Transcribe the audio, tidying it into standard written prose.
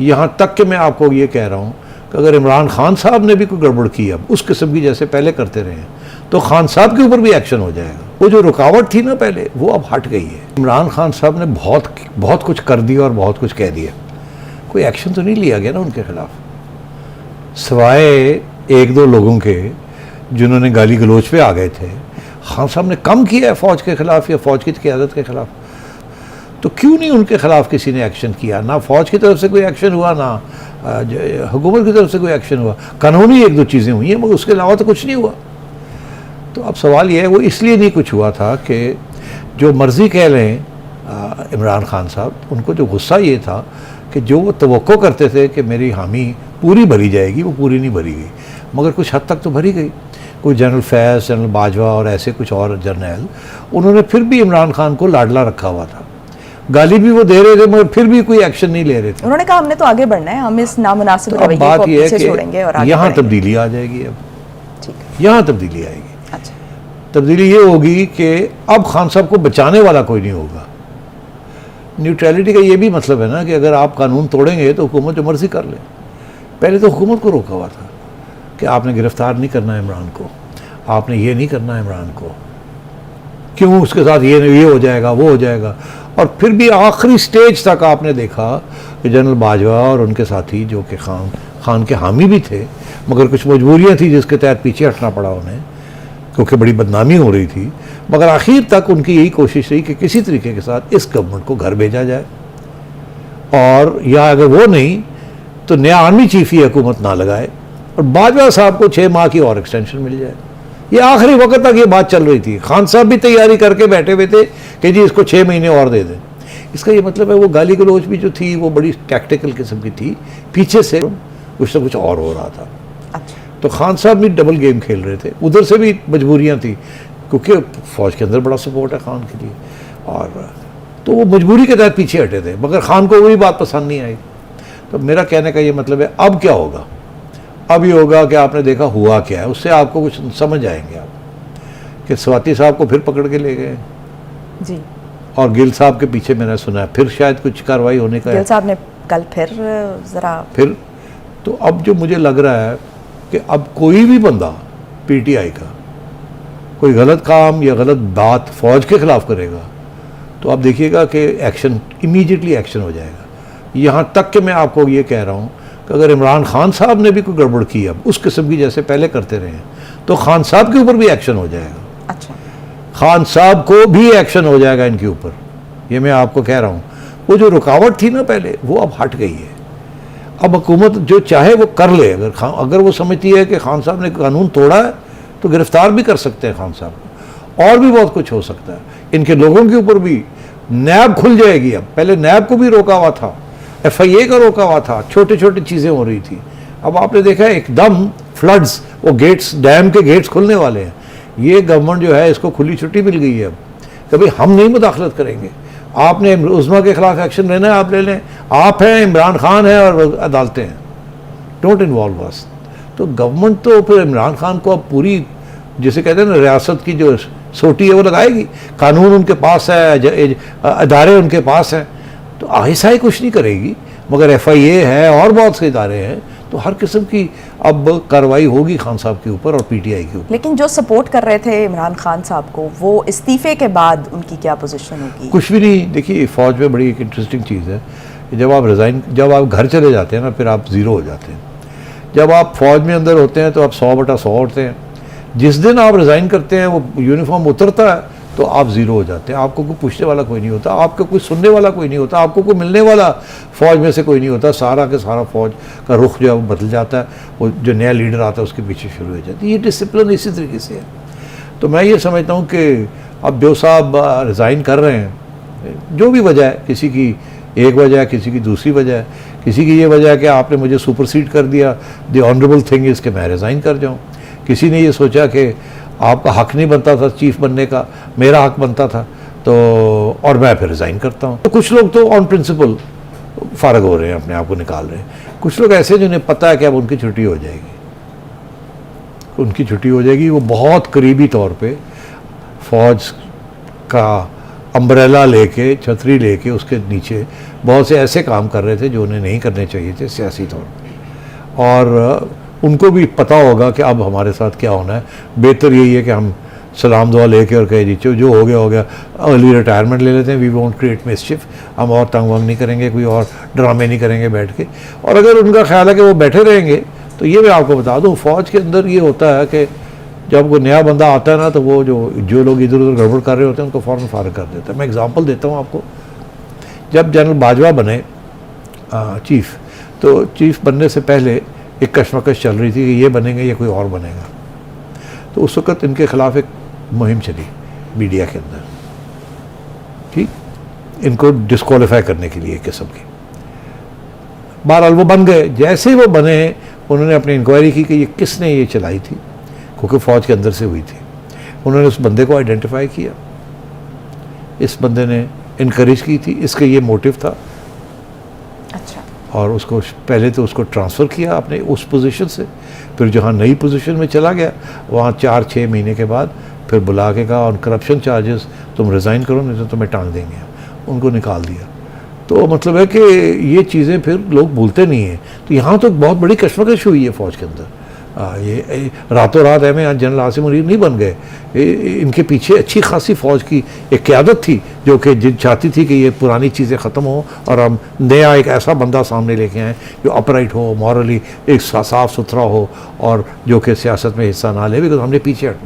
यहाँ तक कि मैं आपको ये कह रहा हूँ कि अगर इमरान खान साहब ने भी कोई गड़बड़ की अब उस किस्म की जैसे पहले करते रहे हैं तो खान साहब के ऊपर भी एक्शन हो जाएगा। वो जो रुकावट थी ना पहले वो अब हट गई है। इमरान खान साहब ने बहुत कुछ कर दिया और बहुत कुछ कह दिया, कोई एक्शन तो नहीं लिया गया ना उनके खिलाफ, सिवाय एक दो लोगों के जिन्होंने गाली गलोच पे आ गए थे। खान साहब ने कम किया है फ़ौज के ख़िलाफ़ या फ़ौज की क़यादत के ख़िलाफ़, तो क्यों नहीं उनके ख़िलाफ़ किसी ने एक्शन किया? ना फ़ौज की तरफ से कोई एक्शन हुआ, ना हुकूमत की तरफ से कोई एक्शन हुआ। कानूनी एक दो चीज़ें हुई हैं मगर उसके अलावा तो कुछ नहीं हुआ। तो अब सवाल यह है वो इसलिए नहीं कुछ हुआ था कि जो मर्ज़ी कह लें इमरान खान साहब, उनको जो गुस्सा ये था कि जो वो तवक्को करते थे कि मेरी हामी पूरी भरी जाएगी वो पूरी नहीं भरी गई, मगर कुछ हद तक तो भरी गई। कोई जनरल फैज़, जनरल बाजवा और ऐसे कुछ और जर्नैल, उन्होंने फिर भी इमरान खान को लाडला रखा हुआ था, गाली भी वो दे रहे थे मगर फिर भी कोई एक्शन नहीं ले रहे थे। उन्होंने कहा हमने तो आगे बढ़ना है, हम इस नामुनासिब तो रवैये को पीछे छोड़ेंगे और आगे यहाँ तब्दीली आ जाएगी। अब ठीक, यहाँ तब्दीली आएगी। अच्छा, तब्दीली ये होगी कि अब खान साहब को बचाने वाला कोई नहीं होगा। न्यूट्रलिटी का ये भी मतलब है ना कि अगर आप कानून तोड़ेंगे तो हुकूमत जो मर्जी कर ले। पहले तो हुकूमत को रोका हुआ था कि आपने गिरफ्तार नहीं करना इमरान को, आपने ये नहीं करना इमरान को, क्यों उसके साथ ये हो जाएगा वो हो जाएगा। और फिर भी आखिरी स्टेज तक आपने देखा कि जनरल बाजवा और उनके साथी जो कि खान के हामी भी थे मगर कुछ मजबूरियां थी जिसके तहत पीछे हटना पड़ा उन्हें क्योंकि बड़ी बदनामी हो रही थी, मगर आखिर तक उनकी यही कोशिश रही कि किसी तरीके के साथ इस गवर्नमेंट को घर भेजा जाए, और या अगर वो नहीं तो नया आर्मी चीफ ही हुकूमत ना लगाए और बाजवा साहब को 6 माह की और एक्सटेंशन मिल जाए। ये आखिरी वक्त तक ये बात चल रही थी। खान साहब भी तैयारी करके बैठे हुए थे कि जी इसको 6 महीने और दे दें। इसका ये मतलब है वो गाली गलोच भी जो थी वो बड़ी टैक्टिकल किस्म की थी, पीछे से कुछ ना कुछ और हो रहा था। अच्छा, तो खान साहब भी डबल गेम खेल रहे थे, उधर से भी मजबूरियां थी क्योंकि फ़ौज के अंदर बड़ा सपोर्ट है खान के लिए, और तो वो मजबूरी के तहत पीछे हटे थे मगर खान को वही बात पसंद नहीं आई। तो मेरा कहने का ये मतलब है अब क्या होगा, अब ये होगा कि आपने देखा हुआ क्या है, उससे आपको कुछ समझ आएंगे आप कि स्वाति साहब को फिर पकड़ के ले गए जी, और गिल साहब के पीछे मैंने सुना है फिर शायद कुछ कार्रवाई होने का है। गिल साहब ने कल फिर ज़रा फिर तो अब जो मुझे लग रहा है कि अब कोई भी बंदा पीटीआई का कोई गलत काम या गलत बात फ़ौज के ख़िलाफ़ करेगा तो आप देखिएगा कि एक्शन, इमीडिएटली एक्शन हो जाएगा। यहाँ तक कि मैं आपको ये कह रहा हूँ कि अगर इमरान खान साहब ने भी कोई गड़बड़ की अब उस किस्म की जैसे पहले करते रहे हैं तो खान साहब के ऊपर भी एक्शन हो जाएगा। अच्छा, खान साहब को भी एक्शन हो जाएगा इनके ऊपर, ये मैं आपको कह रहा हूँ। वो जो रुकावट थी ना पहले वो अब हट गई है। अब हुकूमत जो चाहे वो कर ले, अगर वो समझती है कि खान साहब ने कानून तोड़ा है तो गिरफ्तार भी कर सकते हैं खान साहब को, और भी बहुत कुछ हो सकता है। इनके लोगों के ऊपर भी नैब खुल जाएगी। अब पहले नैब को भी रोका हुआ था, FIA का रोका हुआ था, छोटी छोटी चीज़ें हो रही थी। अब आपने देखा एकदम फ्लड्स, वो गेट्स, डैम के गेट्स खुलने वाले हैं। ये गवर्नमेंट जो है इसको खुली छुट्टी मिल गई है अब, कभी हम नहीं मुदाखलत करेंगे। आपने उस्मा के खिलाफ एक्शन लेना है आप ले लें, आप हैं, इमरान खान है और अदालतें हैं, डोंट इन्वॉल्व अस। तो गवर्नमेंट तो फिर इमरान खान को अब पूरी, जिसे कहते हैं ना, रियासत की जो सोटी है वो लगाएगी। कानून उनके पास है, अदारे उनके पास हैं, तो आहिस्ता कुछ नहीं करेगी। मगर FIA है और बहुत से इदारे हैं, तो हर किस्म की अब कार्रवाई होगी खान साहब के ऊपर और PTI के ऊपर। लेकिन जो सपोर्ट कर रहे थे इमरान खान साहब को, वो इस्तीफे के बाद उनकी क्या पोजीशन होगी? कुछ भी नहीं। देखिए फ़ौज में बड़ी एक इंटरेस्टिंग चीज़ है, जब आप घर चले जाते हैं ना फिर आप ज़ीरो हो जाते हैं। जब आप फ़ौज में अंदर होते हैं तो आप 100/100 होते हैं। जिस दिन आप रिज़ाइन करते हैं वो यूनिफॉर्म उतरता है तो आप ज़ीरो हो जाते हैं। आपको कोई पूछने वाला कोई नहीं होता, आपको कोई सुनने वाला कोई नहीं होता, आपको कोई मिलने वाला फ़ौज में से कोई नहीं होता। सारा के सारा फ़ौज का रुख जो है वो बदल जाता है, वो जो नया लीडर आता है उसके पीछे शुरू हो जाती है। ये डिसिप्लिन इसी तरीके से है। तो मैं ये समझता हूँ कि अब जो साहब रिज़ाइन कर रहे हैं, जो भी वजह है, किसी की एक वजह है, किसी की दूसरी वजह है, किसी की ये वजह है कि आपने मुझे सुपरसीड कर दिया, द ऑनरेबल थिंग इज़ कि मैं रिज़ाइन कर जाऊँ। किसी ने ये सोचा कि आपका हक नहीं बनता था चीफ बनने का, मेरा हक बनता था, तो और मैं फिर रिज़ाइन करता हूँ। तो कुछ लोग तो ऑन प्रिंसिपल फ़ारग हो रहे हैं, अपने आप को निकाल रहे हैं। कुछ लोग ऐसे जिन्हें पता है कि अब उनकी छुट्टी हो जाएगी, उनकी छुट्टी हो जाएगी। वो बहुत करीबी तौर पे फ़ौज का अम्ब्रेला लेके, छतरी लेके उसके नीचे बहुत से ऐसे काम कर रहे थे जो उन्हें नहीं करने चाहिए थे सियासी तौर पर, और उनको भी पता होगा कि अब हमारे साथ क्या होना है। बेहतर यही है कि हम सलाम दुआ लेके और कहे जी जो हो गया, अर्ली रिटायरमेंट ले लेते हैं, वी वोंट क्रिएट मिसचिफ, हम और तंग वंग नहीं करेंगे, कोई और ड्रामे नहीं करेंगे बैठ के। और अगर उनका ख्याल है कि वो बैठे रहेंगे, तो ये मैं आपको बता दूं, फ़ौज के अंदर ये होता है कि जब कोई नया बंदा आता है ना, तो वो जो लोग इधर उधर गड़बड़ कर रहे होते हैं उनको फ़ौरन फारिग कर देता है। मैं एग्जांपल देता हूँ आपको। जब जनरल बाजवा बने चीफ़, तो चीफ़ बनने से पहले एक कशमकश चल रही थी कि ये बनेंगे या कोई और बनेगा। तो उस वक़्त इनके ख़िलाफ़ एक मुहिम चली मीडिया के अंदर, ठीक, इनको डिस्क्वालीफाई करने के लिए किस्म की। बहरहाल वो बन गए। जैसे ही वो बने, उन्होंने अपनी इंक्वायरी की कि ये किसने ये चलाई थी, क्योंकि फ़ौज के अंदर से हुई थी। उन्होंने उस बंदे को आइडेंटिफाई किया, इस बंदे ने इनकरेज की थी, इसके ये मोटिव था। अच्छा। और उसको पहले तो उसको ट्रांसफ़र किया अपने उस पोजीशन से, फिर जहाँ नई पोजीशन में चला गया, वहाँ 4-6 महीने के बाद फिर बुला के कहा ऑन करप्शन चार्जेस तुम रिज़ाइन करो, नहीं तो तुम्हें टांग देंगे। उनको निकाल दिया। तो मतलब है कि ये चीज़ें फिर लोग भूलते नहीं हैं। तो यहाँ तो बहुत बड़ी कशमकश हुई है फ़ौज के अंदर। ये रातों रात आज जनरल आसिम मुनीर नहीं बन गए। इनके पीछे अच्छी खासी फ़ौज की एक क़यादत थी जो कि जिन चाहती थी कि ये पुरानी चीज़ें ख़त्म हो और हम नया एक ऐसा बंदा सामने लेके आएँ जो अपराइट हो, मॉरली एक साफ़ सुथरा हो और जो कि सियासत में हिस्सा ना ले, बिकॉज हमने पीछे हटना।